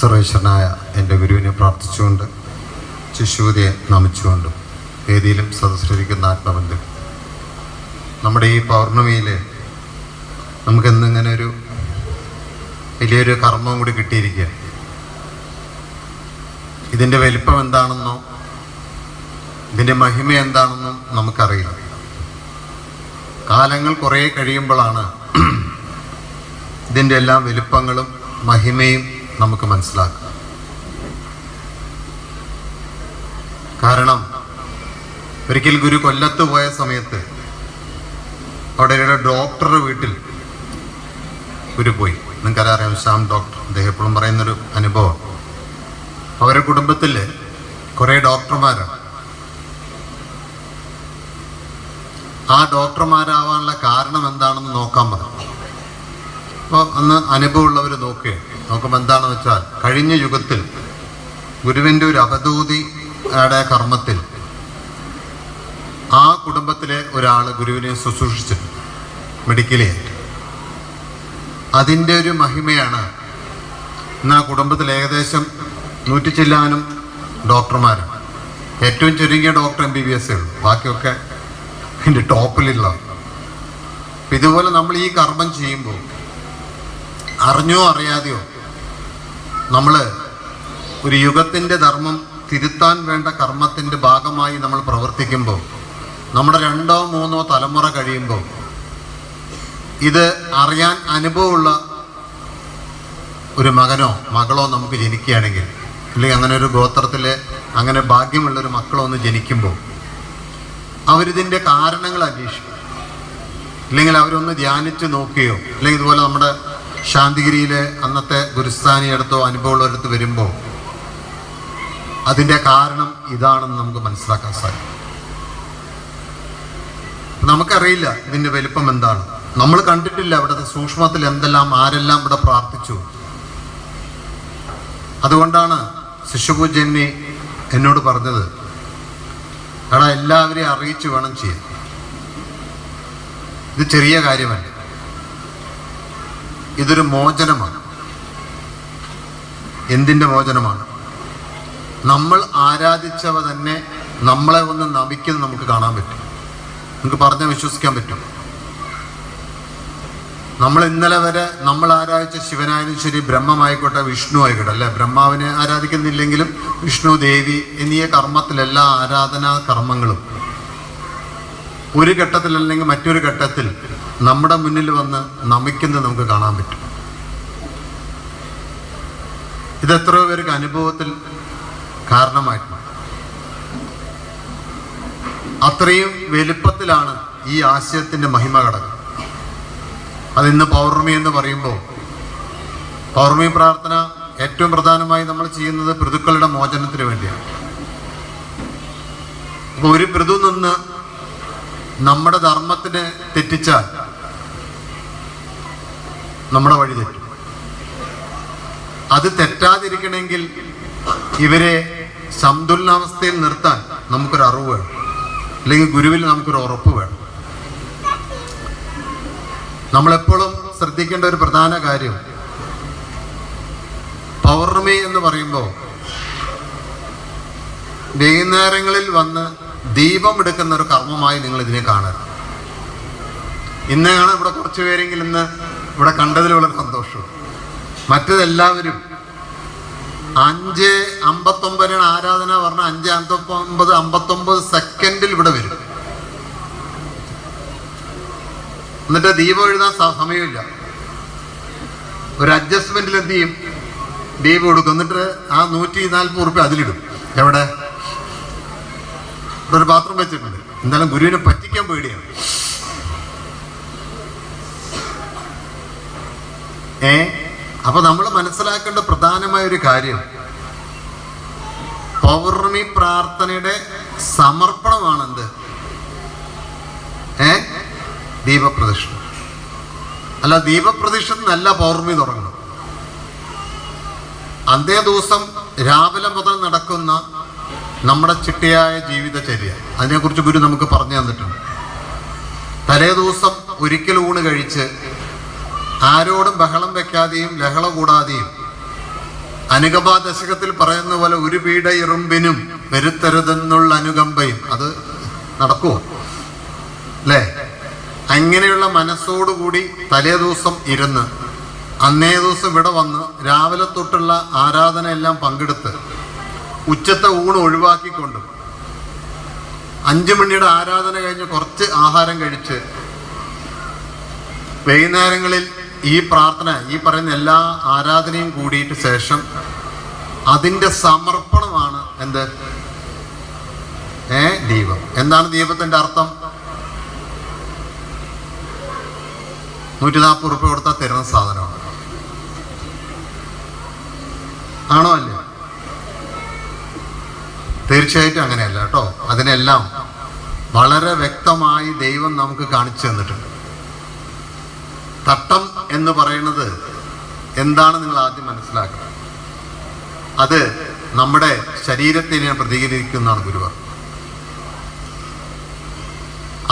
സർവേശ്വരനായ എൻ്റെ ഗുരുവിനെ പ്രാർത്ഥിച്ചുകൊണ്ട് ശിശുവിനെ നമിച്ചുകൊണ്ടും വേദിയിലും സദസ്സിലിരിക്കുന്ന ആത്മബന്ധം, നമ്മുടെ ഈ പൗർണമിയിൽ നമുക്കെന്നിങ്ങനെ ഒരു വലിയൊരു കർമ്മം കൂടി കിട്ടിയിരിക്കുക. ഇതിൻ്റെ വലിപ്പം എന്താണെന്നോ ഇതിൻ്റെ മഹിമ എന്താണെന്നും നമുക്കറിയില്ല. കാലങ്ങൾ കുറേ കഴിയുമ്പോഴാണ് ഇതിൻ്റെ എല്ലാം വലിപ്പങ്ങളും മഹിമയും നമുക്ക് മനസ്സിലാക്കുക. കാരണം ഒരിക്കൽ ഗുരു കൊല്ലത്ത് പോയ സമയത്ത് അവിടെ ഒരു ഡോക്ടറുടെ വീട്ടിൽ ഗുരു പോയി. നിങ്ങൾക്കറിയാം, ശ്യാം ഡോക്ടർ, അദ്ദേഹം എപ്പോഴും പറയുന്നൊരു അനുഭവം. അവരുടെ കുടുംബത്തിൽ കുറേ ഡോക്ടർമാരാണ്. ആ ഡോക്ടർമാരാവാനുള്ള കാരണം എന്താണെന്ന് നോക്കാൻ പറഞ്ഞു. അപ്പോൾ അന്ന് അനുഭവമുള്ളവർ നോക്കുമ്പോൾ എന്താണെന്ന് വെച്ചാൽ, കഴിഞ്ഞ യുഗത്തിൽ ഗുരുവിൻ്റെ ഒരു അവധൂതിയുടെ കർമ്മത്തിൽ ആ കുടുംബത്തിലെ ഒരാൾ ഗുരുവിനെ ശുശ്രൂഷിച്ചിട്ടുണ്ട്, മെഡിക്കലി ആയിട്ട്. അതിൻ്റെ ഒരു മഹിമയാണ്. ഇന്ന് ആ കുടുംബത്തിൽ ഏകദേശം 100 ചില്ലാനും ഡോക്ടർമാരാണ്. ഏറ്റവും ചുരുങ്ങിയ ഡോക്ടർ MBBS ഉള്ളൂ, ബാക്കിയൊക്കെ അതിൻ്റെ ടോപ്പിലുള്ള. അപ്പം ഇതുപോലെ നമ്മൾ ഈ കർമ്മം ചെയ്യുമ്പോൾ അറിഞ്ഞോ അറിയാതെയോ നമ്മൾ ഒരു യുഗത്തിൻ്റെ ധർമ്മം തിരുത്താൻ വേണ്ട കർമ്മത്തിൻ്റെ ഭാഗമായി നമ്മൾ പ്രവർത്തിക്കുമ്പോൾ, നമ്മുടെ 2 or 3 തലമുറ കഴിയുമ്പോൾ ഇത് അറിയാൻ അനുഭവമുള്ള ഒരു മകനോ മകളോ നമുക്ക് ജനിക്കുകയാണെങ്കിൽ, അല്ലെങ്കിൽ അങ്ങനെ ഒരു ഗോത്രത്തിലെ അങ്ങനെ ഭാഗ്യമുള്ളൊരു മക്കളോ ഒന്ന് ജനിക്കുമ്പോൾ അവരിതിൻ്റെ കാരണങ്ങൾ അന്വേഷിക്കും. ഇല്ലെങ്കിൽ അവരൊന്ന് ധ്യാനിച്ച് നോക്കുകയോ, അല്ലെങ്കിൽ ഇതുപോലെ നമ്മുടെ ശാന്തിഗിരിയിലെ അന്നത്തെ ഗുരുസ്ഥാനിയടുത്തോ അനുഭവമുള്ളവരടുത്ത് വരുമ്പോൾ അതിൻ്റെ കാരണം ഇതാണെന്ന് നമുക്ക് മനസ്സിലാക്കാൻ സാധിക്കും. നമുക്കറിയില്ല ഇതിൻ്റെ വലിപ്പം എന്താണ്. നമ്മൾ കണ്ടിട്ടില്ല അവിടുത്തെ സൂക്ഷ്മത്തിൽ എന്തെല്ലാം ആരെല്ലാം ഇവിടെ പ്രാർത്ഥിച്ചു. അതുകൊണ്ടാണ് ശിശുപൂജന്യെ എന്നോട് പറഞ്ഞത്, എടാ എല്ലാവരെയും അറിയിച്ചു വേണം ചെയ്യാൻ. ഇത് ചെറിയ കാര്യമല്ല, ഇതൊരു മോചനമാണ്. എന്തിൻ്റെ മോചനമാണ്? നമ്മൾ ആരാധിച്ചവ തന്നെ നമ്മളെ ഒന്ന് നമിക്കുന്നത് നമുക്ക് കാണാൻ പറ്റും. നമുക്ക് പറഞ്ഞാൽ വിശ്വസിക്കാൻ പറ്റും. നമ്മൾ ഇന്നലെ വരെ നമ്മൾ ആരാധിച്ച ശിവനായാലും ശരി, ബ്രഹ്മമായിക്കോട്ടെ, വിഷ്ണു ആയിക്കോട്ടെ, അല്ലെ, ബ്രഹ്മാവിനെ ആരാധിക്കുന്നില്ലെങ്കിലും വിഷ്ണു, ദേവി എന്നീ കർമ്മത്തിലെല്ലാ ആരാധനാ കർമ്മങ്ങളും ഒരു ഘട്ടത്തിൽ അല്ലെങ്കിൽ മറ്റൊരു ഘട്ടത്തിൽ നമ്മുടെ മുന്നിൽ വന്ന് നമിക്കുന്നത് നമുക്ക് കാണാൻ പറ്റും. ഇത് എത്രയോ പേർക്ക് അനുഭവത്തിൽ കാരണമായിട്ടുണ്ട്. അത്രയും വലുപ്പത്തിലാണ് ഈ ആശയത്തിൻ്റെ മഹിമ ഘടകം. അതിന്ന് പൗർണമി എന്ന് പറയുമ്പോൾ, പൗർണമി പ്രാർത്ഥന ഏറ്റവും പ്രധാനമായി നമ്മൾ ചെയ്യുന്നത് പിതൃക്കളുടെ മോചനത്തിന് വേണ്ടിയാണ്. അപ്പോൾ ഒരു പിതൃ നിന്ന് നമ്മുടെ ധർമ്മത്തിന് തെറ്റിച്ചാൽ നമ്മുടെ വഴി തെറ്റും. അത് തെറ്റാതിരിക്കണമെങ്കിൽ ഇവരെ സന്തുലനാവസ്ഥയിൽ നിർത്താൻ നമുക്കൊരു അറിവ് വേണം, അല്ലെങ്കിൽ ഗുരുവിൽ നമുക്കൊരു ഉറപ്പ് വേണം. നമ്മളെപ്പോഴും ശ്രദ്ധിക്കേണ്ട ഒരു പ്രധാന കാര്യം, പൗർണമി എന്ന് പറയുമ്പോൾ വൈകുന്നേരങ്ങളിൽ വന്ന് ദീപം എടുക്കുന്ന ഒരു കർമ്മമായി നിങ്ങൾ ഇതിനെ കാണരുത്. ഇന്നാണ് ഇവിടെ കുറച്ച് പേരെങ്കിലും ഇന്ന് ഇവിടെ കണ്ടതിൽ വളരെ സന്തോഷവും. മറ്റതെല്ലാവരും 5:59 ആരാധന പറഞ്ഞ 5:59 സെക്കൻഡിൽ ഇവിടെ വരും. എന്നിട്ട് ദീപം എഴുതാൻ സമയമില്ല. ഒരു അഡ്ജസ്റ്റ്മെന്റിൽ എന്ത് ചെയ്യും, ദീപം കൊടുക്കും. എന്നിട്ട് ആ 140 റുപ്യ അതിലിടും. എവിടെ? ഇവിടെ ഒരു പാത്രം വെച്ചിട്ടുണ്ട്. എന്തായാലും ഗുരുവിനെ പറ്റിക്കാൻ പേടിയാണ്. അപ്പൊ നമ്മൾ മനസ്സിലാക്കേണ്ട പ്രധാനമായ ഒരു കാര്യം, പൗർണമി പ്രാർത്ഥനയുടെ സമർപ്പണമാണെന്ത്? ദീപപ്രദക്ഷിണം. അല്ല, ദീപപ്രദക്ഷിണത്തിനല്ല പൗർണമി തുടങ്ങണം. അന്നേ ദിവസം രാവിലെ മുതൽ നടക്കുന്ന നമ്മുടെ ചിട്ടയായ ജീവിതചര്യ, അതിനെക്കുറിച്ച് ഗുരു നമുക്ക് പറഞ്ഞു തന്നിട്ടുണ്ട്. തലേ ദിവസം ഒരിക്കൽ ഊണ് കഴിച്ച് ആരോടും ബഹളം വെക്കാതെയും ലഹള കൂടാതെയും അനുകമ്പാ ദശകത്തിൽ പറയുന്ന പോലെ ഒരു പീഡ ഇറുമ്പിനും വരുത്തരുതെന്നുള്ള അനുകമ്പയും അത് നടക്കുമോ അല്ലേ? അങ്ങനെയുള്ള മനസ്സോടുകൂടി തലേ ദിവസം ഇരുന്ന് അന്നേ ദിവസം ഇവിടെ വന്ന് രാവിലെ തൊട്ടുള്ള ആരാധന എല്ലാം പങ്കെടുത്ത് ഉച്ചത്തെ ഊണ് ഒഴിവാക്കിക്കൊണ്ട് 5 മണിയുടെ ആരാധന കഴിഞ്ഞ് കുറച്ച് ആഹാരം കഴിച്ച് വൈകുന്നേരങ്ങളിൽ ഈ പ്രാർത്ഥന, ഈ പറയുന്ന എല്ലാ ആരാധനയും കൂടിയിട്ട് ശേഷം അതിൻ്റെ സമർപ്പണമാണ് എന്ത്? ദീപം. എന്താണ് ദീപത്തിന്റെ അർത്ഥം? 140 ഉറുപ്പിക കൊടുത്താൽ തരുന്ന സാധനമാണ്. ആണോ അല്ലേ? തീർച്ചയായിട്ടും അങ്ങനെയല്ല കേട്ടോ. അതിനെല്ലാം വളരെ വ്യക്തമായി ദൈവം നമുക്ക് കാണിച്ചു തന്നിട്ടുണ്ട്. തട്ടം എന്ന് പറയുന്നത് എന്താണ് നിങ്ങൾ ആദ്യം മനസ്സിലാക്കണം. അത് നമ്മുടെ ശരീരത്തിനെ പ്രതികരിക്കുന്നതാണ് ഗുരുവാർ.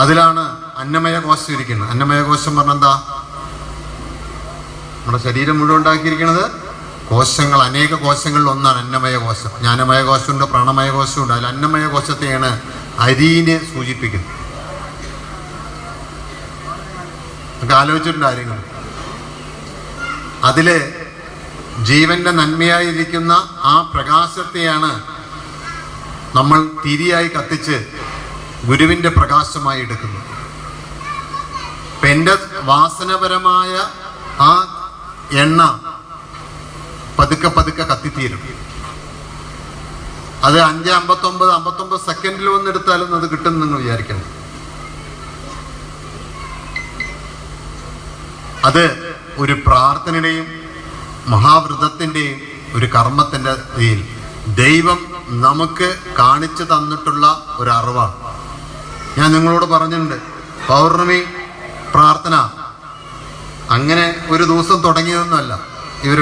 അതിലാണ് അന്നമയ കോശം ഇരിക്കുന്നത്. അന്നമയ കോശം പറഞ്ഞാൽ എന്താ? നമ്മുടെ ശരീരം മുഴുവൻ ഉണ്ടാക്കിയിരിക്കുന്നത് കോശങ്ങൾ, അനേക കോശങ്ങളിൽ ഒന്നാണ് അന്നമയ കോശം. ജ്ഞാനമയ കോശമുണ്ട്, പ്രാണമയ കോശമുണ്ട്. അതിൽ അന്നമയ കോശത്തെയാണ് അരിനെ സൂചിപ്പിക്കുന്നത്. നമുക്ക് ആലോചിച്ചിട്ടുണ്ട് കാര്യങ്ങൾ. അതില് ജീവന്റെ നന്മയായിരിക്കുന്ന ആ പ്രകാശത്തെയാണ് നമ്മൾ തിരിയായി കത്തിച്ച് ഗുരുവിന്റെ പ്രകാശമായി എടുക്കുന്നത്. ഇപ്പൊ എൻ്റെ വാസനപരമായ ആ എണ്ണ പതുക്കെ പതുക്കെ കത്തിത്തീരും. അത് 5:59 സെക്കൻഡിൽ വന്നെടുത്താലും അത് കിട്ടും നിങ്ങൾ വിചാരിക്കണം. അത് ഒരു പ്രാർത്ഥനയുടെയും മഹാവ്രതത്തിൻ്റെയും ഒരു കർമ്മത്തിൻ്റെ രീതിയിൽ ദൈവം നമുക്ക് കാണിച്ചു തന്നിട്ടുള്ള ഒരു അറിവാണ്. ഞാൻ നിങ്ങളോട് പറഞ്ഞിട്ടുണ്ട്, പൗർണമി പ്രാർത്ഥന അങ്ങനെ ഒരു ദിവസം തുടങ്ങിയതൊന്നുമല്ല. ഇവർ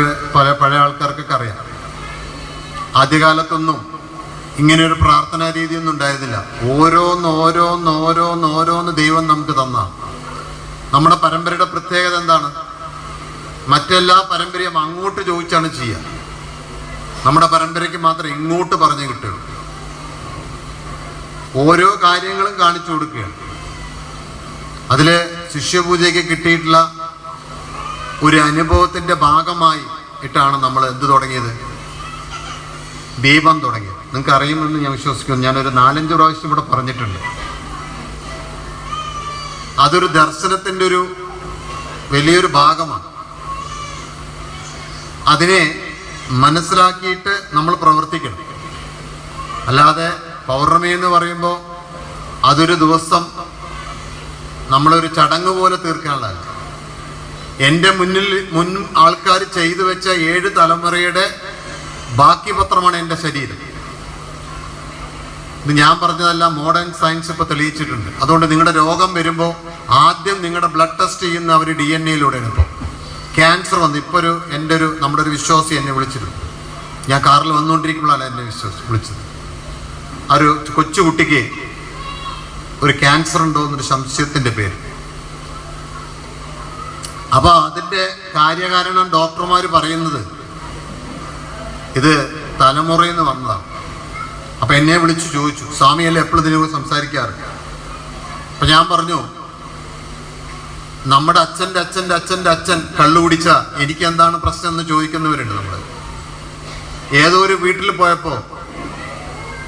പഴയ ആൾക്കാർക്കൊക്കെ അറിയാം. ആദ്യകാലത്തൊന്നും ഇങ്ങനെയൊരു പ്രാർത്ഥനാ രീതിയൊന്നും ഉണ്ടായിരുന്നില്ല. ഓരോന്ന് ദൈവം നമുക്ക് തന്ന. നമ്മുടെ പരമ്പരയുടെ പ്രത്യേകത എന്താണ്? മറ്റെല്ലാ പരമ്പരയും അങ്ങോട്ട് ചോദിച്ചാണ് ചെയ്യുക. നമ്മുടെ പരമ്പരയ്ക്ക് മാത്രം ഇങ്ങോട്ട് പറഞ്ഞു കിട്ടുള്ളൂ. ഓരോ കാര്യങ്ങളും കാണിച്ചു കൊടുക്കുകയാണ്. അതില് ശിഷ്യപൂജയ്ക്ക് കിട്ടിയിട്ടുള്ള ഒരു അനുഭവത്തിന്റെ ഭാഗമായി ഇട്ടാണ് നമ്മൾ എന്ത് തുടങ്ങിയത്? ദീപം തുടങ്ങിയത്. നിങ്ങൾക്ക് അറിയുമെന്ന് ഞാൻ വിശ്വസിക്കുന്നു. ഞാനൊരു 4-5 പ്രാവശ്യം ഇവിടെ പറഞ്ഞിട്ടുണ്ട്. അതൊരു ദർശനത്തിന്റെ ഒരു വലിയൊരു ഭാഗമാണ്. അതിനെ മനസ്സിലാക്കിയിട്ട് നമ്മൾ പ്രവർത്തിക്കണം. അല്ലാതെ പൗർണമി എന്ന് പറയുമ്പോൾ അതൊരു ദിവസം നമ്മളൊരു ചടങ്ങ് പോലെ തീർക്കാനുള്ളതല്ല. എൻ്റെ മുൻ ആൾക്കാർ ചെയ്തു വെച്ച 7 തലമുറയുടെ ബാക്കി പത്രമാണ് എൻ്റെ ശരീരം. ഇത് ഞാൻ പറഞ്ഞതല്ല, മോഡേൺ സയൻസ് ഇപ്പോൾ തെളിയിച്ചിട്ടുണ്ട്. അതുകൊണ്ട് നിങ്ങളുടെ രോഗം വരുമ്പോൾ ആദ്യം നിങ്ങളുടെ ബ്ലഡ് ടെസ്റ്റ് ചെയ്യുന്ന അവർ DNA-യിലൂടെയാണ്. ഇപ്പോൾ ക്യാൻസർ വന്നു. ഇപ്പോൾ നമ്മുടെ ഒരു വിശ്വാസി എന്നെ വിളിച്ചിരുന്നു. ഞാൻ കാറിൽ വന്നുകൊണ്ടിരിക്കുമ്പോഴല്ല എന്നെ വിളിച്ചത്. ആ ഒരു കൊച്ചുകുട്ടിക്ക് ഒരു ക്യാൻസർ ഉണ്ടോ എന്നൊരു സംശയത്തിൻ്റെ പേര്. അപ്പോൾ അതിൻ്റെ കാര്യകാരണം ഡോക്ടർമാർ പറയുന്നത് ഇത് തലമുറയിൽ നിന്ന് വന്നതാണ്. അപ്പം എന്നെ വിളിച്ച് ചോദിച്ചു, സ്വാമിയല്ലേ എപ്പോഴും ഇതിനെ സംസാരിക്കാറ്? അപ്പം ഞാൻ പറഞ്ഞു, നമ്മുടെ അച്ഛൻ്റെ അച്ഛൻ്റെ അച്ഛൻ്റെ അച്ഛൻ കള്ളു കുടിച്ച എനിക്ക് എന്താണ് പ്രശ്നം എന്ന് ചോദിക്കുന്നവരുണ്ട്. നമ്മൾ ഏതോ ഒരു വീട്ടിൽ പോയപ്പോൾ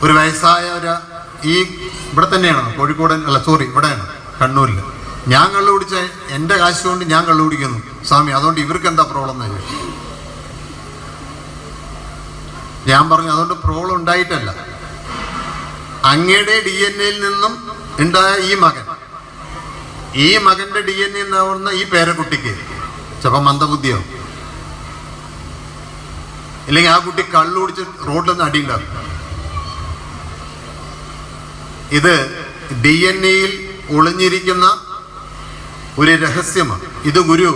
ഒരു വയസ്സായ ഇവിടെ തന്നെയാണ്, കോഴിക്കോട് അല്ല സോറി ഇവിടെയാണ്, കണ്ണൂരിൽ. ഞാൻ കള്ളു കുടിച്ച എൻ്റെ കാശ് കൊണ്ട് ഞാൻ കള്ളു കുടിക്കുന്നു സ്വാമി, അതുകൊണ്ട് ഇവർക്ക് എന്താ പ്രോബ്ലം എന്ന് ചോദിച്ചു. ഞാൻ പറഞ്ഞു, അതുകൊണ്ട് പ്രോബ്ലം ഉണ്ടായിട്ടല്ല, അങ്ങയുടെ DNA-യിൽ നിന്നും ഉണ്ടായ ഈ മകന്റെ DNA ഉണ്ടാവുന്ന ഈ പേരക്കുട്ടിക്ക് ചിലപ്പോൾ മന്ദബുദ്ധിയോ ഇല്ലെങ്കിൽ ആ കുട്ടി കള്ളു കുടിച്ച് റോഡിൽ നിന്ന് അടിയുണ്ടാക്കും. ഇത് DNA-യിൽ ഒളിഞ്ഞിരിക്കുന്ന ഒരു രഹസ്യമാണ്. ഇത് ഗുരു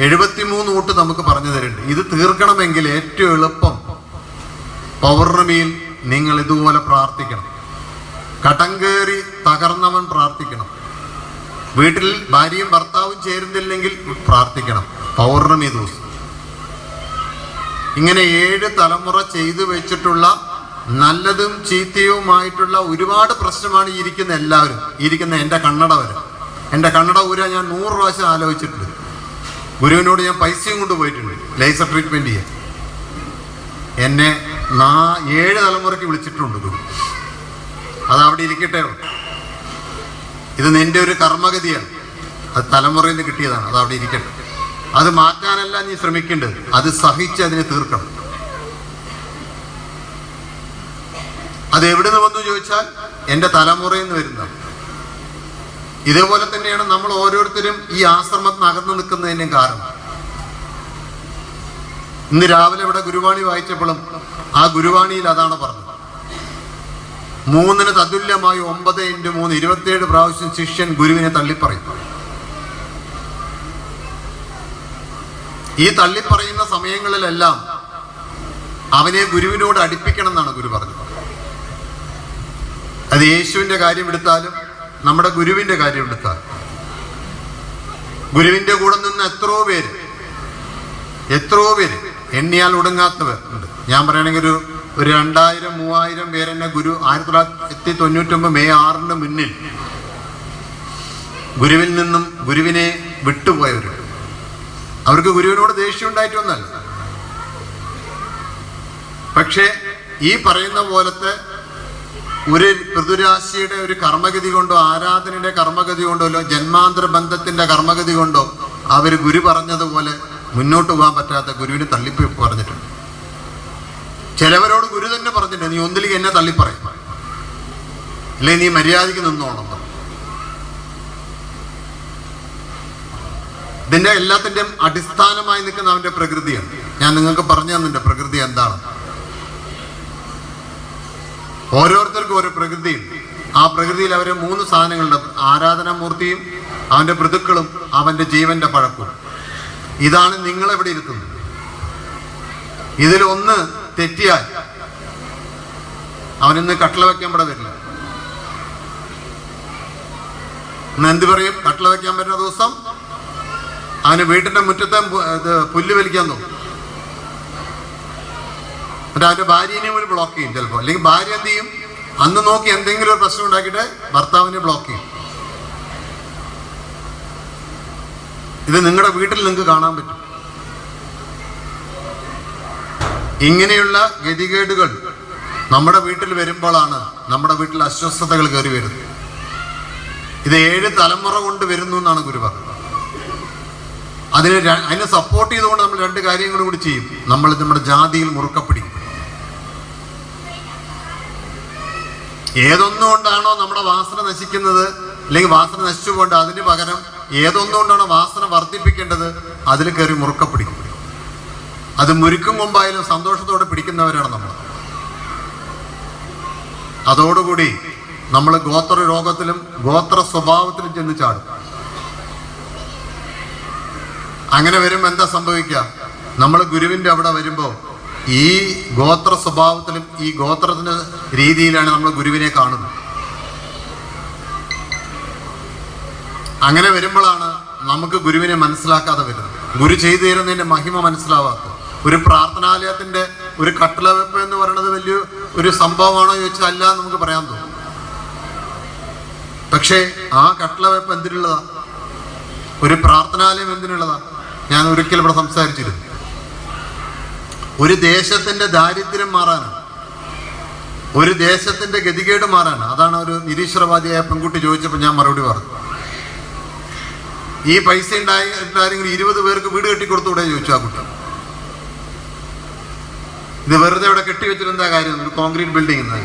73 തൊട്ട് നമുക്ക് പറഞ്ഞു തരുന്നുണ്ട്. ഇത് തീർക്കണമെങ്കിൽ ഏറ്റവും എളുപ്പം പൗർണമിയിൽ നിങ്ങൾ ഇതുപോലെ പ്രാർത്ഥിക്കണം. കടം കയറി തകർന്നവൻ പ്രാർത്ഥിക്കണം. വീട്ടിൽ ഭാര്യയും ഭർത്താവും ചേരുന്നില്ലെങ്കിൽ പ്രാർത്ഥിക്കണം. പൗർണമി ദിവസം ഇങ്ങനെ 7 തലമുറ ചെയ്തു വെച്ചിട്ടുള്ള നല്ലതും ചീത്തയുമായിട്ടുള്ള ഒരുപാട് പ്രശ്നമാണ് ഇരിക്കുന്ന എല്ലാവരും. ഇരിക്കുന്ന എൻ്റെ കണ്ണട വരെ, എൻ്റെ കണ്ണട ഊരാൻ ഞാൻ 100 പ്രാവശ്യം ആലോചിച്ചിട്ടുണ്ട്. ഗുരുവിനോട് ഞാൻ പൈസയും കൊണ്ട് പോയിട്ടുണ്ട് ലേസർ ട്രീറ്റ്മെൻറ്റ് ചെയ്യാൻ. എന്നെ 7 തലമുറയ്ക്ക് വിളിച്ചിട്ടുണ്ട് ഗുരു. അതവിടെ ഇരിക്കട്ടെ. ഇത് നിന്റെ ഒരു കർമ്മഗതിയാണ്, അത് തലമുറയിൽ നിന്ന് കിട്ടിയതാണ്, അതവിടെ ഇരിക്കട്ടെ. അത് മാറ്റാനല്ല നീ ശ്രമിക്കേണ്ടത്, അത് സഹിച്ച് അതിനെ തീർക്കണം. അത് എവിടെ നിന്ന് വന്നു ചോദിച്ചാൽ എൻ്റെ തലമുറയിൽ നിന്ന് വരുന്നതാണ്. ഇതേപോലെ തന്നെയാണ് നമ്മൾ ഓരോരുത്തരും ഈ ആശ്രമത്തിന് അകന്നു നിൽക്കുന്നതിൻ്റെ കാരണം. ഇന്ന് രാവിലെ ഇവിടെ ഗുരുവാണി വായിച്ചപ്പോഴും ആ ഗുരുവാണിയിൽ അതാണ് പറഞ്ഞത്. 3 തതുല്യമായി 9 × 3 27 പ്രാവശ്യം ശിഷ്യൻ ഗുരുവിനെ തള്ളിപ്പറയും. ഈ തള്ളിപ്പറയുന്ന സമയങ്ങളിലെല്ലാം അവനെ ഗുരുവിനോട് അടുപ്പിക്കണം എന്നാണ് ഗുരു പറഞ്ഞത്. അത് യേശുവിൻ്റെ കാര്യം എടുത്താലും നമ്മുടെ ഗുരുവിൻ്റെ കാര്യം എടുത്താലും, ഗുരുവിൻ്റെ കൂടെ നിന്ന് എത്രയോ പേര് എണ്ണിയാൽ ഒടുങ്ങാത്തവർ ഉണ്ട്. ഞാൻ പറയുകയാണെങ്കിൽ ഒരു 2000-3000 പേരെന്നെ ഗുരു 1999 മെയ് 6 മുന്നിൽ ഗുരുവിൽ നിന്നും ഗുരുവിനെ വിട്ടുപോയവരുണ്ട്. അവർക്ക് ഗുരുവിനോട് ദേഷ്യം ഉണ്ടായിട്ടൊന്നല്ല, പക്ഷേ ഈ പറയുന്ന പോലത്തെ ഒരു ഋതുരാശിയുടെ ഒരു കർമ്മഗതി കൊണ്ടോ, ആരാധനയുടെ കർമ്മഗതി കൊണ്ടോ, ജന്മാന്തര ബന്ധത്തിന്റെ കർമ്മഗതി കൊണ്ടോ അവർ ഗുരു പറഞ്ഞതുപോലെ മുന്നോട്ട് പോകാൻ പറ്റാത്ത ഗുരുവിനെ തള്ളിപ്പോ പറഞ്ഞിട്ടുണ്ട്. ചിലവരോട് ഗുരു തന്നെ പറഞ്ഞിട്ടുണ്ട്, നീ ഒന്നിലേക്ക് എന്നെ തള്ളിപ്പറയും, അല്ലെ നീ മര്യാദയ്ക്ക് നിന്നോണം. ഇതിന്റെ എല്ലാത്തിൻ്റെയും അടിസ്ഥാനമായി നിൽക്കുന്ന അവന്റെ പ്രകൃതിയാണ്. ഞാൻ നിങ്ങൾക്ക് പറഞ്ഞു തന്നിട്ടുണ്ട് പ്രകൃതി എന്താണ്. ഓരോരുത്തർക്കും ഓരോ പ്രകൃതിയുണ്ട്. ആ പ്രകൃതിയിൽ അവരെ 3 സാധനങ്ങളുണ്ട്: ആരാധനാമൂർത്തിയും അവന്റെ പൃഥുക്കളും അവന്റെ ജീവന്റെ പഴക്കവും. ഇതാണ് നിങ്ങളെവിടെ ഇരുത്തുന്നത്. ഇതിലൊന്ന് തെറ്റിയാൽ അവനിന്ന് കട്ടള വയ്ക്കാൻ ഇവിടെ വരില്ല. ഇന്ന് എന്ത് പറയും? കട്ടള വയ്ക്കാൻ വരുന്ന ദിവസം അവന് വീട്ടിന്റെ മുറ്റത്തെ പുല്ല് വലിക്കാൻ തോന്നും. എന്നിട്ട് അവന്റെ ഭാര്യനെയും ഒരു ബ്ലോക്ക് ചെയ്യും ചിലപ്പോൾ. അല്ലെങ്കിൽ ഭാര്യ എന്ത് ചെയ്യും? അന്ന് നോക്കി എന്തെങ്കിലും ഒരു പ്രശ്നം ഉണ്ടാക്കിയിട്ട് ഭർത്താവിനെ ബ്ലോക്ക് ചെയ്യും. ഇത് നിങ്ങളുടെ വീട്ടിൽ നിങ്ങൾക്ക് കാണാൻ പറ്റും. ഇങ്ങനെയുള്ള ഗതികേടുകൾ നമ്മുടെ വീട്ടിൽ വരുമ്പോഴാണ് നമ്മുടെ വീട്ടിൽ അസ്വസ്ഥതകൾ കയറി വരുന്നത്. ഇത് 7 തലമുറ കൊണ്ട് വരുന്നു എന്നാണ് ഗുരു പറഞ്ഞത്. അതിനെ സപ്പോർട്ട് ചെയ്തുകൊണ്ട് നമ്മൾ 2 കാര്യങ്ങളും കൂടി ചെയ്യും. നമ്മൾ നമ്മുടെ ജാതിയിൽ മുറുക്ക പിടിക്കും. ഏതൊന്നുകൊണ്ടാണോ നമ്മുടെ വാസന നശിക്കുന്നത്, അല്ലെങ്കിൽ വാസന നശിച്ചു പോകേണ്ടത്, അതിന് പകരം ഏതൊന്നുകൊണ്ടാണോ വാസന വർദ്ധിപ്പിക്കേണ്ടത്, അതിൽ കയറി മുറുക്ക പിടിക്കും. അത് മുരുക്കും മുമ്പായാലും സന്തോഷത്തോടെ പിടിക്കുന്നവരാണ് നമ്മൾ. അതോടുകൂടി നമ്മൾ ഗോത്ര രോഗത്തിലും ഗോത്ര സ്വഭാവത്തിലും ചെന്ന് ചാടും. അങ്ങനെ വരുമ്പോൾ എന്താ സംഭവിക്കുക? നമ്മൾ ഗുരുവിന്റെ അവിടെ വരുമ്പോൾ ഈ ഗോത്ര സ്വഭാവത്തിലും ഈ ഗോത്രത്തിന്റെ രീതിയിലാണ് നമ്മൾ ഗുരുവിനെ കാണുന്നത്. അങ്ങനെ വരുമ്പോഴാണ് നമുക്ക് ഗുരുവിനെ മനസ്സിലാക്കാതെ വരുന്നത്, ഗുരു ചെയ്തു തരുന്നതിന്റെ മഹിമ മനസ്സിലാവാത്തത്. ഒരു പ്രാർത്ഥനാലയത്തിന്റെ ഒരു കട്ടളവെപ്പ് എന്ന് പറയുന്നത് വലിയ ഒരു സംഭവമാണോ ചോദിച്ചാൽ അല്ല എന്ന് നമുക്ക് പറയാൻ തോന്നും. പക്ഷേ ആ കട്ടളവെപ്പ് എന്തിനുള്ളതാ? ഒരു പ്രാർത്ഥനാലയം എന്തിനുള്ളതാ? ഞാൻ ഒരിക്കലും ഇവിടെ സംസാരിച്ചിരുന്നു. ഒരു ദേശത്തിന്റെ ദാരിദ്ര്യം മാറാനാണ്, ഒരു ദേശത്തിന്റെ ഗതികേട് മാറാനാണ്. അതാണ് ഒരു നിരീശ്വരവാദിയായ പെൺകുട്ടി ചോദിച്ചപ്പോൾ ഞാൻ മറുപടി പറഞ്ഞു. ഈ പൈസ ഉണ്ടായെങ്കിൽ 20 പേർക്ക് വീട് കെട്ടിക്കൊടുത്തൂടെ ചോദിച്ചു ആ കുട്ടി. ഇത് വെറുതെ ഇവിടെ കെട്ടിവെച്ചിട്ട് എന്താ കാര്യം? ഒരു കോൺക്രീറ്റ് ബിൽഡിംഗ് എന്നാ.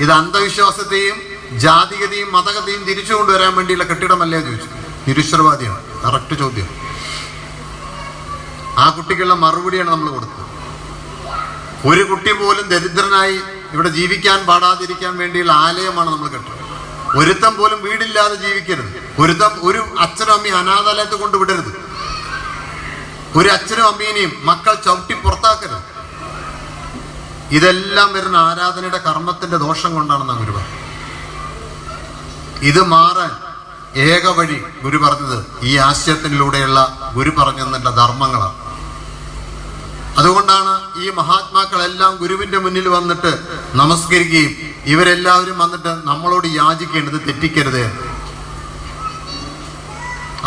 ഇത് അന്ധവിശ്വാസത്തെയും ജാതികതയും മതകതയും തിരിച്ചു കൊണ്ടുവരാൻ വേണ്ടിയുള്ള കെട്ടിടമല്ലേ ചോദിച്ചു. നിരീശ്വരവാദിയാണ്. കറക്റ്റ് ചോദ്യം. ആ കുട്ടിക്കുള്ള മറുപടിയാണ് നമ്മൾ കൊടുത്തത്. ഒരു കുട്ടി പോലും ദരിദ്രനായി ഇവിടെ ജീവിക്കാൻ പാടാതിരിക്കാൻ വേണ്ടിയുള്ള ആലയമാണ് നമ്മൾ കെട്ടുന്നത്. ഒരുത്തം പോലും വീടില്ലാതെ ജീവിക്കരുത്. ഒരു അച്ഛനും അമ്മയും അനാഥാലയത്ത് കൊണ്ടുവിടരുത്. ഒരു അച്ഛനും അമ്മീനെയും മക്കൾ ചവിട്ടി പുറത്താക്കരുത്. ഇതെല്ലാം വരുന്ന ആരാധനയുടെ കർമ്മത്തിന്റെ ദോഷം കൊണ്ടാണെന്ന് ഗുരു പറഞ്ഞു. ഇത് മാറാൻ ഏക വഴി ഗുരു പറഞ്ഞത് ഈ ആശയത്തിലൂടെയുള്ള ഗുരു പറഞ്ഞു തന്നിട്ടുള്ള ധർമ്മങ്ങളാണ്. അതുകൊണ്ടാണ് ഈ മഹാത്മാക്കളെല്ലാം ഗുരുവിന്റെ മുന്നിൽ വന്നിട്ട് നമസ്കരിക്കുകയും ഇവരെല്ലാവരും വന്നിട്ട് നമ്മളോട് യാചിക്കേണ്ടത് തെറ്റിക്കരുത്.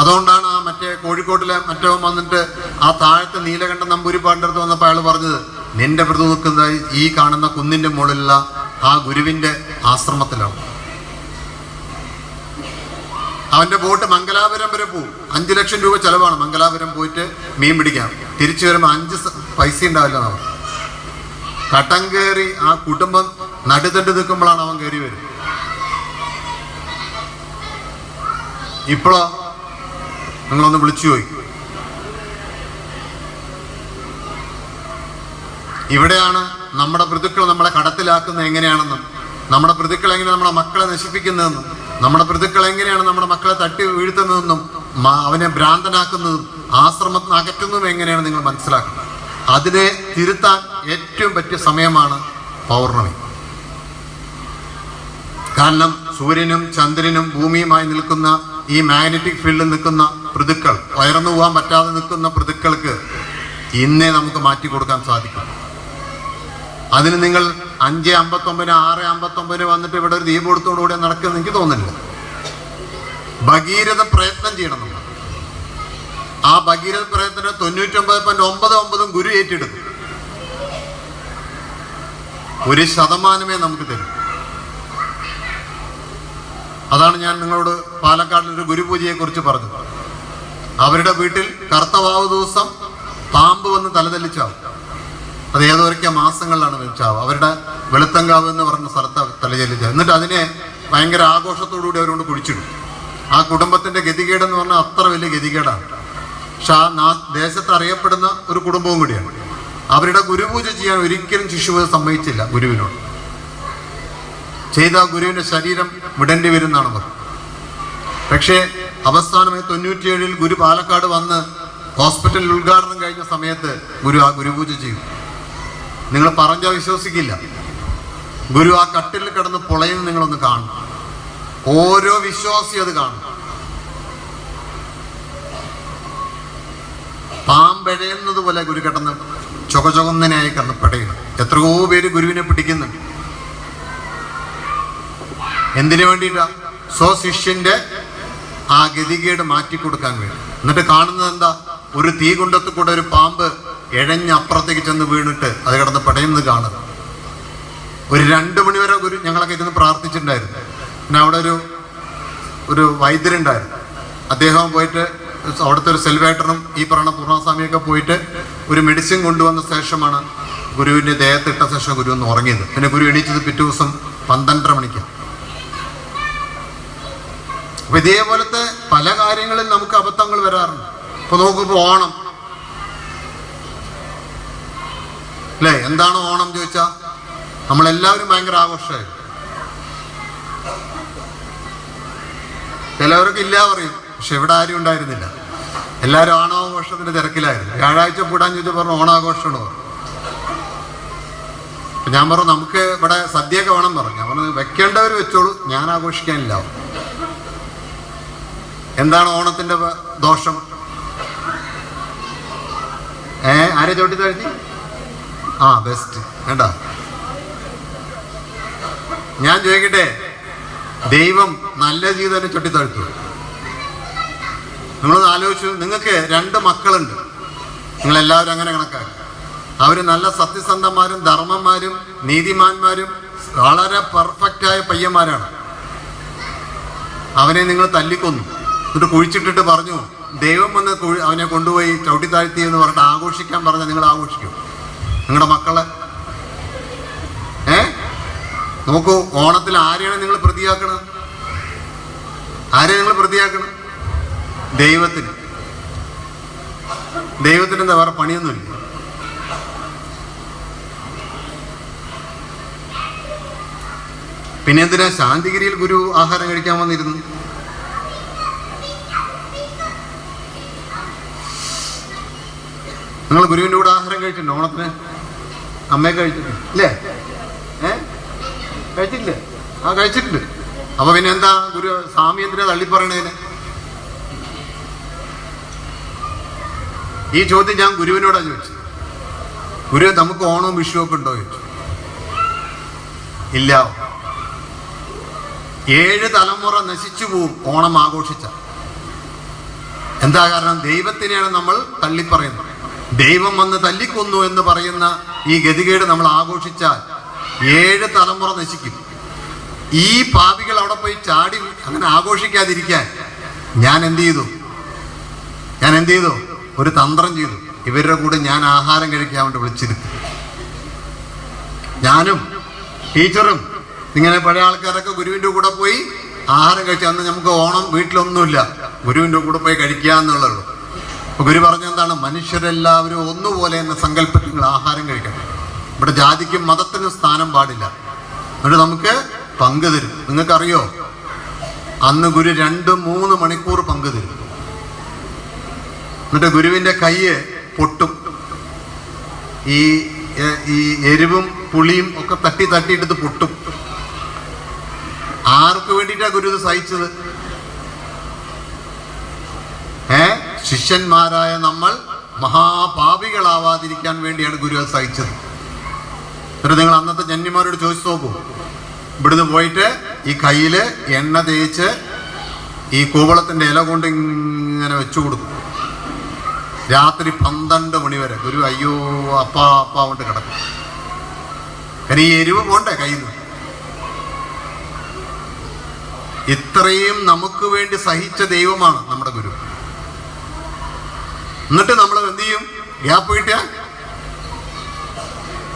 അതുകൊണ്ടാണ് ആ മറ്റേ കോഴിക്കോട്ടിലെ മറ്റവൻ വന്നിട്ട് ആ താഴത്തെ നീലകണ്ഠൻ നമ്പൂരിപ്പാടിൻ്റെ അടുത്ത് വന്നപ്പോൾ അയാൾ പറഞ്ഞത്, നിന്റെ പ്രതി നിൽക്കുന്ന ഈ കാണുന്ന കുന്നിന്റെ മുകളിലുള്ള ആ ഗുരുവിന്റെ ആശ്രമത്തിലാണ്. അവന്റെ ബോട്ട് മംഗലാപുരം വരെ പോകും. 5 ലക്ഷം രൂപ ചെലവാണ് മംഗലാപുരം പോയിട്ട് മീൻ പിടിക്കാൻ. തിരിച്ചു വരുമ്പോൾ 5 പൈസ ഉണ്ടാവില്ല. അവർ കട്ടം കയറി ആ കുടുംബം നടുതണ്ട് നിൽക്കുമ്പോഴാണ് അവൻ കയറി വരും. ഇപ്പോഴോ നിങ്ങളൊന്ന് വിളിച്ചു പോയി. ഇവിടെയാണ് നമ്മുടെ പിതൃക്കൾ നമ്മളെ കടത്തിലാക്കുന്നത് എങ്ങനെയാണെന്നും, നമ്മുടെ പിതൃക്കൾ എങ്ങനെയാണ് നമ്മുടെ മക്കളെ നശിപ്പിക്കുന്നതെന്നും, നമ്മുടെ പിതൃക്കൾ എങ്ങനെയാണ് നമ്മുടെ മക്കളെ തട്ടി വീഴ്ത്തുന്നതെന്നും അവനെ ഭ്രാന്തനാക്കുന്നതും ആശ്രമത്തിൽ അകറ്റുന്നതും എങ്ങനെയാണ് നിങ്ങൾ മനസ്സിലാക്കുന്നത്. അതിനെ തിരുത്താൻ ഏറ്റവും പറ്റിയ സമയമാണ് പൗർണമി. കാരണം സൂര്യനും ചന്ദ്രനും ഭൂമിയുമായി നിൽക്കുന്ന ഈ മാഗ്നറ്റിക് ഫീൽഡിൽ നിൽക്കുന്ന പിതൃക്കൾ, ഉയർന്നു പോകാൻ പറ്റാതെ നിൽക്കുന്ന പിതൃക്കൾക്ക് ഇന്നേ നമുക്ക് മാറ്റി കൊടുക്കാൻ സാധിക്കും. അതിന് നിങ്ങൾ 5:59 6:59 വന്നിട്ട് ഇവിടെ ഒരു ദീപം എടുത്തോടുകൂടെ നടക്കുമെന്ന് എനിക്ക് തോന്നുന്നില്ല. ഭഗീരഥ പ്രയത്നം ചെയ്യണം നമ്മൾ. ആ ഭഗീരഥ പ്രയത്നം 99.99 ഗുരു ഏറ്റെടുത്തു. 1% നമുക്ക് തരും. അതാണ് ഞാൻ നിങ്ങളോട് പാലക്കാടിലൊരു ഗുരുപൂജയെ കുറിച്ച് പറഞ്ഞത്. അവരുടെ വീട്ടിൽ കർത്തവാവ് ദിവസം പാമ്പ് വന്ന് തലതെല്ലിച്ചാവും. അത് ഏതൊക്കെ മാസങ്ങളിലാണ് വെച്ചാവും. അവരുടെ വെളുത്തങ്കാവ് എന്ന് പറഞ്ഞ സ്ഥലത്ത് തലചെല്ലിച്ച, എന്നിട്ട് അതിനെ ഭയങ്കര ആഘോഷത്തോടുകൂടി അവരോട് കുഴിച്ചിടും. ആ കുടുംബത്തിന്റെ ഗതികേടെന്ന് പറഞ്ഞാൽ അത്ര വലിയ ഗതികേടാണ്. പക്ഷെ ആ ദേശത്ത് അറിയപ്പെടുന്ന ഒരു കുടുംബവും കൂടിയാണ്. അവരുടെ ഗുരുപൂജ ചെയ്യാൻ ഒരിക്കലും ശിശുവ് സമ്മതിച്ചില്ല. ഗുരുവിനോട് ചെയ്ത ഗുരുവിന്റെ ശരീരം വിടേണ്ടി വരുന്നാണ് പറഞ്ഞത്. പക്ഷേ അവസാനമായി 97 ഗുരു പാലക്കാട് വന്ന് ഹോസ്പിറ്റലിൽ ഉദ്ഘാടനം കഴിഞ്ഞ സമയത്ത് ഗുരു ആ ഗുരുപൂജ ചെയ്യും. നിങ്ങൾ പറഞ്ഞാൽ വിശ്വസിക്കില്ല. ഗുരു ആ കട്ടിലിൽ കിടന്ന് പൊളയുന്ന നിങ്ങളൊന്ന് കാണണം. ഓരോ വിശ്വാസി അത് കാണണം. പാമ്പഴയുന്നത് പോലെ ഗുരു കിടന്ന് ചുകചുകന്നനായി കിടന്ന് പെടയണം. എത്രയോ പേര് ഗുരുവിനെ പിടിക്കുന്നുണ്ട്. എന്തിനു വേണ്ടിയിട്ടാ? സ്വശിഷ്യന്റെ ആ ഗതികേട് മാറ്റിക്കൊടുക്കാൻ വേണ്ടി. എന്നിട്ട് കാണുന്നത് എന്താ? ഒരു തീകുണ്ടത്ത് കൂടെ ഒരു പാമ്പ് എഴഞ്ഞ് അപ്പുറത്തേക്ക് ചെന്ന് വീണിട്ട് അത് കിടന്ന് പടയുന്നത് കാണുക. ഒരു 2 മണി വരെ ഗുരു ഞങ്ങളൊക്കെ ഇരുന്ന് പ്രാർത്ഥിച്ചിട്ടുണ്ടായിരുന്നു. പിന്നെ അവിടെ ഒരു വൈദ്യരുണ്ടായിരുന്നു. അദ്ദേഹം പോയിട്ട് അവിടുത്തെ ഒരു സെൽവേട്ടറും ഈ പറയുന്ന പൂർണ്ണസ്വാമിയൊക്കെ പോയിട്ട് ഒരു മെഡിസിൻ കൊണ്ടുവന്ന ശേഷമാണ് ഗുരുവിന്റെ ദേഹത്തിട്ട ശേഷം ഗുരു ഒന്ന് ഉറങ്ങിയത്. പിന്നെ ഗുരു എണീച്ചത് പിറ്റേ ദിവസം 12:30 മണിക്കാണ്. അപ്പൊ ഇതേപോലത്തെ പല കാര്യങ്ങളിൽ നമുക്ക് അബദ്ധങ്ങൾ വരാറുണ്ട്. ഇപ്പൊ നോക്കുമ്പോ ഓണം അല്ലേ? എന്താണ് ഓണം ചോദിച്ചാ നമ്മളെല്ലാവരും ഭയങ്കര ആഘോഷമായിരുന്നു. ചിലവർക്ക് ഇല്ല പറയും, പക്ഷെ ഇവിടെ ആരും ഉണ്ടായിരുന്നില്ല. എല്ലാവരും ഓണാഘോഷത്തിന്റെ തിരക്കിലായിരുന്നു. വ്യാഴാഴ്ച കൂടാൻ ചോദിച്ചാൽ പറഞ്ഞു ഓണാഘോഷമാണ് പറഞ്ഞു. ഞാൻ പറഞ്ഞു നമുക്ക് ഇവിടെ സദ്യയൊക്കെ വേണം പറഞ്ഞു. ഞാൻ പറഞ്ഞു വെക്കേണ്ടവർ വെച്ചോളൂ, ഞാൻ ആഘോഷിക്കാനില്ല. എന്താണ് ഓണത്തിന്റെ ദോഷം? ആരെ ചോട്ടി താഴ്ത്തി? ബെസ്റ്റ് വേണ്ട. ഞാൻ ചോദിക്കട്ടെ, ദൈവം നല്ല ജീവിതം ചൊട്ടിത്താഴ്ത്തു? നിങ്ങളൊന്ന് ആലോചിച്ചു. നിങ്ങൾക്ക് 2 മക്കളുണ്ട്. നിങ്ങളെല്ലാവരും അങ്ങനെ കണക്കാക്കി. അവര് നല്ല സത്യസന്ധന്മാരും ധർമ്മന്മാരും നീതിമാന്മാരും വളരെ പെർഫെക്റ്റായ പയ്യന്മാരാണ്. അവനെ നിങ്ങൾ തല്ലിക്കൊന്നു. എന്നിട്ട് കുഴിച്ചിട്ടിട്ട് പറഞ്ഞു ദൈവം വന്ന് അവനെ കൊണ്ടുപോയി ചവിട്ടിത്താഴ്ത്തി എന്ന് പറഞ്ഞിട്ട് ആഘോഷിക്കാൻ പറഞ്ഞാൽ നിങ്ങൾ ആഘോഷിക്കും നിങ്ങളുടെ മക്കളെ? നോക്കൂ, ഓണത്തിൽ ആരെയാണ് നിങ്ങൾ പ്രതിയാക്കണം? ആരെയാണ് നിങ്ങൾ പ്രതിയാക്കണം? ദൈവത്തിന്. ദൈവത്തിന് എന്താ വേറെ പണിയൊന്നുമില്ല. പിന്നെ എന്തിനാ ശാന്തിഗിരിയിൽ ഗുരു ആഹാരം കഴിക്കാൻ വന്നിരുന്നു? നിങ്ങൾ ഗുരുവിൻ്റെ കൂടെ ആഹാരം കഴിച്ചിട്ടുണ്ടോ ഓണത്തിന്? അമ്മയെ കഴിച്ചിട്ടുണ്ട് ഇല്ലേ? കഴിച്ചിട്ടില്ലേ? കഴിച്ചിട്ടുണ്ട്. അപ്പൊ പിന്നെ എന്താ ഗുരു സ്വാമി എന്തിനാ തള്ളിപ്പറയണതിന്? ഈ ചോദ്യം ഞാൻ ഗുരുവിനോടാ ചോദിച്ചത്. ഗുരു നമുക്ക് ഓണവും വിഷുവൊക്കെ ഉണ്ടോ ചോദിച്ചു. ഇല്ല. 7 തലമുറ നശിച്ചു പോവും ഓണം ആഘോഷിച്ച. എന്താ കാരണം? ദൈവത്തിനെയാണ് നമ്മൾ തള്ളിപ്പറയുന്നത്. ദൈവം വന്ന് തല്ലിക്കൊന്നു എന്ന് പറയുന്ന ഈ ഗതികേട് നമ്മൾ ആഘോഷിച്ചാൽ 7 തലമുറ നശിക്കും. ഈ പാപികൾ അവിടെ പോയി ചാടി അങ്ങനെ ആഘോഷിക്കാതിരിക്കാൻ ഞാൻ എന്ത് ചെയ്തു? ഒരു തന്ത്രം ചെയ്തു. ഇവരുടെ കൂടെ ഞാൻ ആഹാരം കഴിക്കാൻ വേണ്ടി വിളിച്ചിരുത്തി. ഞാനും ടീച്ചറും ഇങ്ങനെ പഴയ ആൾക്കാരൊക്കെ ഗുരുവിൻ്റെ കൂടെ പോയി ആഹാരം കഴിച്ചു. അന്ന് നമുക്ക് ഓണം വീട്ടിലൊന്നുമില്ല, ഗുരുവിൻ്റെ കൂടെ പോയി കഴിക്കുക എന്നുള്ളൂ. അപ്പൊ ഗുരു പറഞ്ഞ എന്താണ്? മനുഷ്യരെല്ലാവരും ഒന്നുപോലെ എന്ന സങ്കല്പത്തിൽ നിങ്ങൾ ആഹാരം കഴിക്കണം. ഇവിടെ ജാതിക്കും മതത്തിനും സ്ഥാനം പാടില്ല. എന്നിട്ട് നമുക്ക് പങ്ക് തരും. നിങ്ങൾക്കറിയോ, അന്ന് ഗുരു 2-3 മണിക്കൂർ പങ്ക് തരും. എന്നിട്ട് ഗുരുവിൻ്റെ കയ്യ് പൊട്ടും. ഈ എരിവും പുളിയും ഒക്കെ തട്ടിയിട്ടത് പൊട്ടും. ആർക്ക് വേണ്ടിയിട്ടാണ് ഗുരു ഇത് സഹിച്ചത്? ശിഷ്യന്മാരായ നമ്മൾ മഹാപാപികളാവാതിരിക്കാൻ വേണ്ടിയാണ് ഗുരു അത് സഹിച്ചത്. എന്നിട്ട് നിങ്ങൾ അന്നത്തെ ജന്യന്മാരോട് ചോദിച്ചു നോക്കൂ. ഇവിടുന്ന് പോയിട്ട് ഈ കയ്യിൽ എണ്ണ തേച്ച് ഈ കൂവളത്തിന്റെ ഇല കൊണ്ട് ഇങ്ങനെ വെച്ചു കൊടുക്കും. രാത്രി 12 മണി വരെ ഗുരു അയ്യോ അപ്പാ കൊണ്ട് കിടക്കും. കാരണം ഈ എരിവ് പോണ്ടേ കയ്യിൽ നിന്ന്. ഇത്രയും നമുക്ക് വേണ്ടി സഹിച്ച ദൈവമാണ് നമ്മുടെ ഗുരു. എന്നിട്ട് നമ്മൾ എന്ത് ചെയ്യും? ഗ്യാപ്പ് കിട്ടിയ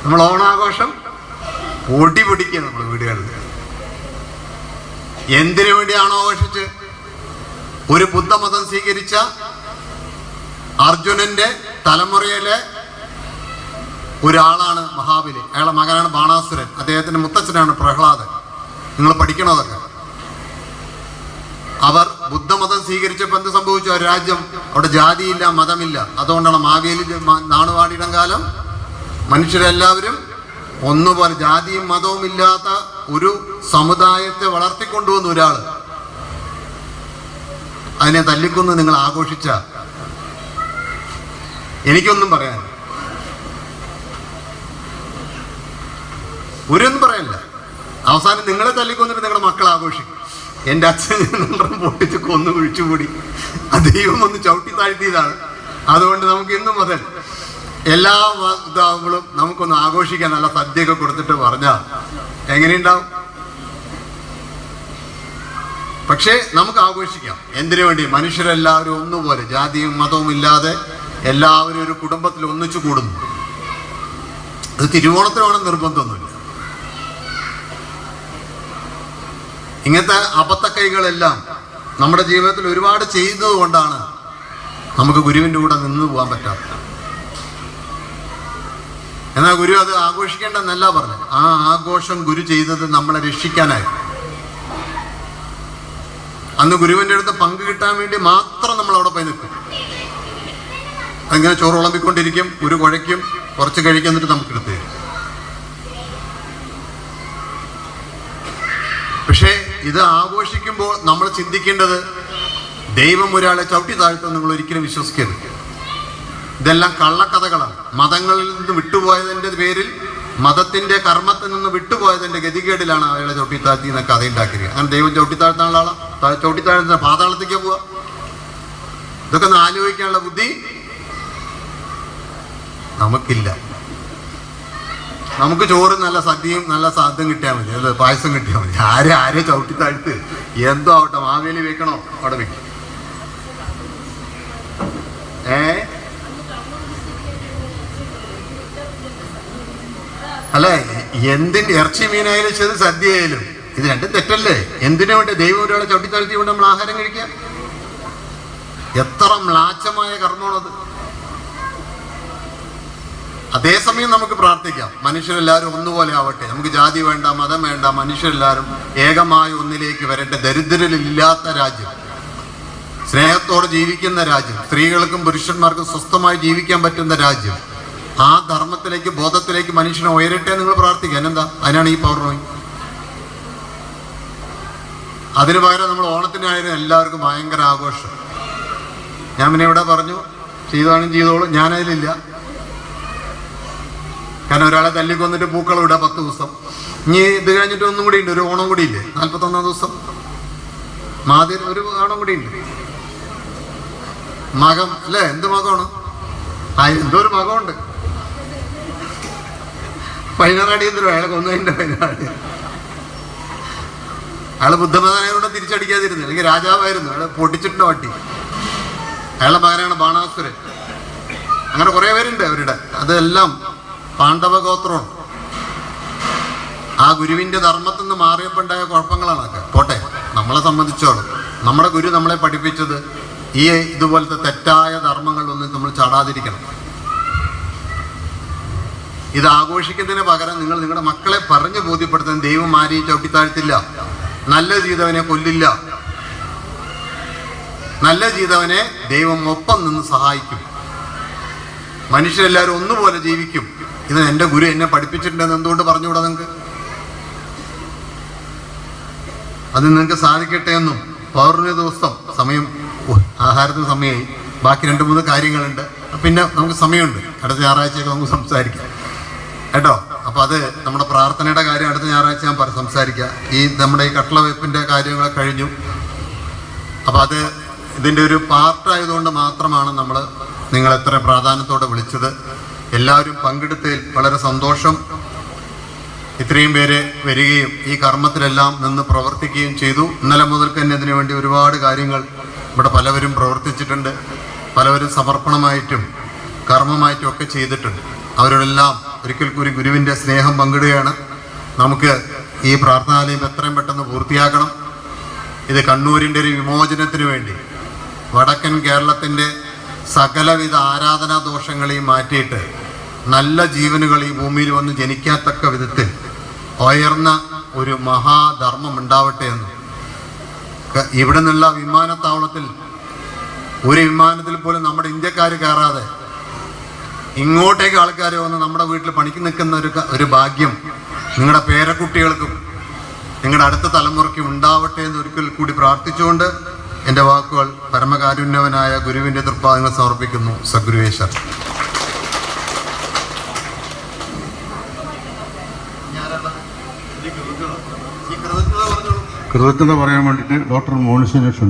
നമ്മൾ ഓണാഘോഷം പൊടിക്കുക നമ്മൾ വീടുകളിൽ. എന്തിനു വേണ്ടിയാണോ ആഘോഷിച്ച്? ഒരു ബുദ്ധമതം സ്വീകരിച്ച അർജുനന്റെ തലമുറയിലെ ഒരാളാണ് മഹാബലി. അയാളെ മകനാണ് ബാണാസുരൻ. അദ്ദേഹത്തിന്റെ മുത്തച്ഛനാണ് പ്രഹ്ലാദൻ. നിങ്ങൾ പഠിക്കണതൊക്കെ. അവർ ബുദ്ധമതം സ്വീകരിച്ചപ്പോൾ എന്ത് സംഭവിച്ചു? ഒരു രാജ്യം, അവിടെ ജാതിയില്ല, മതമില്ല. അതുകൊണ്ടാണ് മാവേലി നാടുവാടിയിടം കാലം മനുഷ്യരെല്ലാവരും ഒന്നുപോലെ ജാതിയും മതവും ഇല്ലാത്ത ഒരു സമുദായത്തെ വളർത്തിക്കൊണ്ടുവന്ന ഒരാൾ അതിനെ തല്ലിക്കൊന്ന് നിങ്ങൾ ആഘോഷിച്ച എനിക്കൊന്നും പറയാൻ ഒരൊന്നും പറയാനില്ല. അവസാനം നിങ്ങളെ തല്ലിക്കൊന്നിട്ട് നിങ്ങളുടെ മക്കൾ ആഘോഷിക്കും. എൻ്റെ അച്ഛൻ പൊട്ടിച്ച് കൊന്നു കുഴിച്ചുകൂടി ദൈവം ഒന്ന് ചവിട്ടി താഴ്ത്തിയതാണ്. അതുകൊണ്ട് നമുക്ക് ഇന്നു മുതൽ എല്ലാ ഇതാവുമ്പോഴും നമുക്കൊന്ന് ആഘോഷിക്കാൻ നല്ല സദ്യയൊക്കെ കൊടുത്തിട്ട് പറഞ്ഞാൽ എങ്ങനെയുണ്ടാവും? പക്ഷേ നമുക്ക് ആഘോഷിക്കാം. എന്തിനു വേണ്ടി? മനുഷ്യരെല്ലാവരും ഒന്നുപോലെ, ജാതിയും മതവും ഇല്ലാതെ എല്ലാവരും ഒരു കുടുംബത്തിൽ ഒന്നിച്ചു കൂടുന്നു. അത് തിരുവോണത്തിനാണ് നിർബന്ധമൊന്നുമില്ല. ഇങ്ങനത്തെ അബദ്ധക്കൈകളെല്ലാം നമ്മുടെ ജീവിതത്തിൽ ഒരുപാട് ചെയ്യുന്നത് കൊണ്ടാണ് നമുക്ക് ഗുരുവിൻ്റെ കൂടെ നിന്ന് പോകാൻ പറ്റാത്തത്. എന്നാൽ ഗുരു അത് ആഘോഷിക്കേണ്ടെന്നല്ല പറഞ്ഞു. ആ ആഘോഷം ഗുരു ചെയ്തത് നമ്മളെ രക്ഷിക്കാനായി. അന്ന് ഗുരുവിൻ്റെ അടുത്ത് പങ്ക് കിട്ടാൻ വേണ്ടി മാത്രം നമ്മൾ അവിടെ പോയി നിൽക്കും. അങ്ങനെ ചോറ് വിളമ്പിക്കൊണ്ടിരിക്കും, ഗുരു കുഴയ്ക്കും, കുറച്ച് കഴിക്കുന്നിട്ട് നമുക്ക് എടുത്ത് തരും. പക്ഷേ ഇത് ആഘോഷിക്കുമ്പോൾ നമ്മൾ ചിന്തിക്കേണ്ടത്, ദൈവം ഒരാളെ ചവിട്ടി താഴ്ത്തും നിങ്ങൾ ഒരിക്കലും വിശ്വസിക്കരുത്. ഇതെല്ലാം കള്ളക്കഥകളാണ്. മതങ്ങളിൽ നിന്ന് വിട്ടുപോയതിൻ്റെ പേരിൽ, മതത്തിന്റെ കർമ്മത്തിൽ നിന്ന് വിട്ടുപോയതിന്റെ ഗതികേടിലാണ് അയാളെ ചവിട്ടിത്താഴ്ത്തി എന്ന കഥ ഉണ്ടാക്കിയത്. അങ്ങനെ ദൈവം ചവിട്ടിത്താഴ്ത്താനുള്ള ആളാ? ചവിട്ടിത്താഴ്ത്തുന്ന പാതാളത്തേക്ക് പോവാ? ഇതൊക്കെ ഒന്ന് ആലോചിക്കാനുള്ള ബുദ്ധി നമുക്കില്ല. നമുക്ക് ചോറ് നല്ല സദ്യയും നല്ല സാധ്യം കിട്ടിയാൽ മതി, അത് പായസം കിട്ടിയാൽ മതി. ആരെ ചവിട്ടിത്താഴ്ത്ത് എന്തോ ആവട്ടെ, മാവേലി വെക്കണോ അവിടെ വെക്കും. അല്ലെ, എന്തിന് ഇറച്ചി മീനായാലും ശരി, സദ്യ ആയാലും ഇത് രണ്ടും തെറ്റല്ലേ? എന്തിനു വേണ്ടി ദൈവം ഒരാളെ ചവിട്ടിത്താഴ്ത്തി കൊണ്ട് നമ്മൾ ആഹാരം കഴിക്കാം? എത്ര മ്ലാച്ഛമായ കർമ്മമാണത്. അതേസമയം നമുക്ക് പ്രാർത്ഥിക്കാം, മനുഷ്യരെല്ലാവരും ഒന്നുപോലെ ആവട്ടെ, നമുക്ക് ജാതി വേണ്ട, മതം വേണ്ട, മനുഷ്യരെല്ലാവരും ഏകമായ ഒന്നിലേക്ക് വരട്ടെ. ദരിദ്രരില്ലാത്ത രാജ്യം, സ്നേഹത്തോടെ ജീവിക്കുന്ന രാജ്യം, സ്ത്രീകൾക്കും പുരുഷന്മാർക്കും സ്വസ്ഥമായി ജീവിക്കാൻ പറ്റുന്ന രാജ്യം, ആ ധർമ്മത്തിലേക്ക്, ബോധത്തിലേക്ക് മനുഷ്യനെ ഉയരട്ടെ നിങ്ങൾ പ്രാർത്ഥിക്കുക. അതിനെന്താ? അതിനാണ് ഈ പൗർണമി. അതിനു പകരം നമ്മൾ ഓണത്തിനായിരുന്നു എല്ലാവർക്കും ഭയങ്കര ആഘോഷം. ഞാൻ പിന്നെ ഇവിടെ പറഞ്ഞു ചെയ്തോളും, ഞാനതിലില്ല. കാരണം ഒരാളെ തല്ലിക്കൊന്നിട്ട് പൂക്കളം ഇടുക 10 ദിവസം. ഇനി ഇത് കഴിഞ്ഞിട്ട് ഒന്നും കൂടി ഉണ്ട്, ഒരു ഓണം കൂടി ഇല്ലേ, 41-ാം ദിവസം മാതിരി ഒരു ഓണം കൂടി ഉണ്ട്. മകം അല്ലേ, എന്ത് മകമാണ്? എന്തോ ഒരു മകമുണ്ട്, പൈനാറാടി എന്തോ അയാളെ കൊന്നതിന്റെ പൈനാറാടി. അയാള് ബുദ്ധമതനായതുകൊണ്ട് തിരിച്ചടിക്കാതിരുന്നു, അല്ലെങ്കിൽ രാജാവായിരുന്നു, അയാളെ പൊട്ടിച്ചിട്ടുണ്ട് വട്ടി. അയാളുടെ മകനാണ് ബാണാസുരൻ. അങ്ങനെ കുറെ പേരുണ്ട് അവരുടെ, അതെല്ലാം പാണ്ഡവഗോത്രമാണ്. ആ ഗുരുവിന്റെ ധർമ്മത്തിൽ നിന്ന് മാറിയപ്പോൾ ഉണ്ടായ കുഴപ്പങ്ങളാണ് അതൊക്കെ. പോട്ടെ, നമ്മളെ സംബന്ധിച്ചോളം നമ്മുടെ ഗുരു നമ്മളെ പഠിപ്പിച്ചത് ഈ ഇതുപോലത്തെ തെറ്റായ ധർമ്മങ്ങളിലൊന്നും നമ്മൾ ചാടാതിരിക്കണം. ഇത് ആഘോഷിക്കുന്നതിന് പകരം നിങ്ങൾ നിങ്ങളുടെ മക്കളെ പറഞ്ഞു ബോധ്യപ്പെടുത്താൻ ദൈവം ആരെയും ചവിട്ടിത്താഴ്ത്തില്ല, നല്ല ചെയ്തവനെ കൊല്ലില്ല, നല്ല ചെയ്തവനെ ദൈവം ഒപ്പം നിന്ന് സഹായിക്കും, മനുഷ്യരെല്ലാവരും ഒന്നുപോലെ ജീവിക്കും. ഇത് എൻ്റെ ഗുരു എന്നെ പഠിപ്പിച്ചിട്ടുണ്ടെന്ന് എന്തുകൊണ്ട് പറഞ്ഞുകൂടാ നിങ്ങൾക്ക്? അത് നിങ്ങൾക്ക് സാധിക്കട്ടെ എന്നും. പൗർണമി ദിവസം സമയം, ആഹാരത്തിന് സമയമായി, ബാക്കി 2-3 കാര്യങ്ങളുണ്ട്, പിന്നെ നമുക്ക് സമയമുണ്ട്, അടുത്ത ഞായറാഴ്ചയൊക്കെ നമുക്ക് സംസാരിക്കാം കേട്ടോ. അപ്പം അത് നമ്മുടെ പ്രാർത്ഥനയുടെ കാര്യം അടുത്ത ഞായറാഴ്ച ഞാൻ സംസാരിക്കാം. നമ്മുടെ ഈ കട്ടള വെപ്പിൻ്റെ കാര്യങ്ങളൊക്കെ കഴിഞ്ഞു. അപ്പം അത് ഇതിൻ്റെ ഒരു പാർട്ടായതുകൊണ്ട് മാത്രമാണ് നമ്മൾ നിങ്ങളെത്ര പ്രാധാന്യത്തോടെ വിളിച്ചത്. എല്ലാവരും പങ്കെടുത്തതിൽ വളരെ സന്തോഷം. ഇത്രയും പേര് വരികയും ഈ കർമ്മത്തിലെല്ലാം നിന്ന് പ്രവർത്തിക്കുകയും ചെയ്തു. ഇന്നലെ മുതൽക്ക് തന്നെ ഇതിനു വേണ്ടി ഒരുപാട് കാര്യങ്ങൾ ഇവിടെ പലവരും പ്രവർത്തിച്ചിട്ടുണ്ട്. പലവരും സമർപ്പണമായിട്ടും കർമ്മമായിട്ടും ഒക്കെ ചെയ്തിട്ടുണ്ട്. അവരോടെല്ലാം ഒരിക്കൽ കൂടി ഗുരുവിൻ്റെ സ്നേഹം പങ്കിടുകയാണ്. നമുക്ക് ഈ പ്രാർത്ഥനാലയം എത്രയും പെട്ടെന്ന് പൂർത്തിയാക്കണം. ഇത് കണ്ണൂരിൻ്റെ ഒരു വിമോചനത്തിന് വേണ്ടി വടക്കൻ കേരളത്തിൻ്റെ സകലവിധ ആരാധനാ ദോഷങ്ങളെയും മാറ്റിയിട്ട് നല്ല ജീവനുകൾ ഈ ഭൂമിയിൽ വന്ന് ജനിക്കാത്തക്ക വിധത്തിൽ ഉയർന്ന ഒരു മഹാധർമ്മം ഉണ്ടാവട്ടെ എന്ന്. ഇവിടെ നിന്നുള്ള വിമാനത്താവളത്തിൽ ഒരു വിമാനത്തിൽ പോലും നമ്മുടെ ഇന്ത്യക്കാർ കയറാതെ ഇങ്ങോട്ടേക്ക് ആൾക്കാർ വന്ന് നമ്മുടെ വീട്ടിൽ പണിക്ക് നിൽക്കുന്ന ഒരു ഭാഗ്യം നിങ്ങളുടെ പേരക്കുട്ടികൾക്കും നിങ്ങളുടെ അടുത്ത തലമുറയ്ക്കും ഉണ്ടാവട്ടെ എന്ന് ഒരിക്കൽ കൂടി പ്രാർത്ഥിച്ചുകൊണ്ട് എൻ്റെ വാക്കുകൾ പരമകാരുണ്യവനായ ഗുരുവിൻ്റെ തൃപ്പാദങ്ങൾ സമർപ്പിക്കുന്നു. സദ്ഗുരുവേശ്വർ. കൃതജ്ഞത പറയാൻ വേണ്ടിയിട്ട് ഡോക്ടർ മോണിസിനെ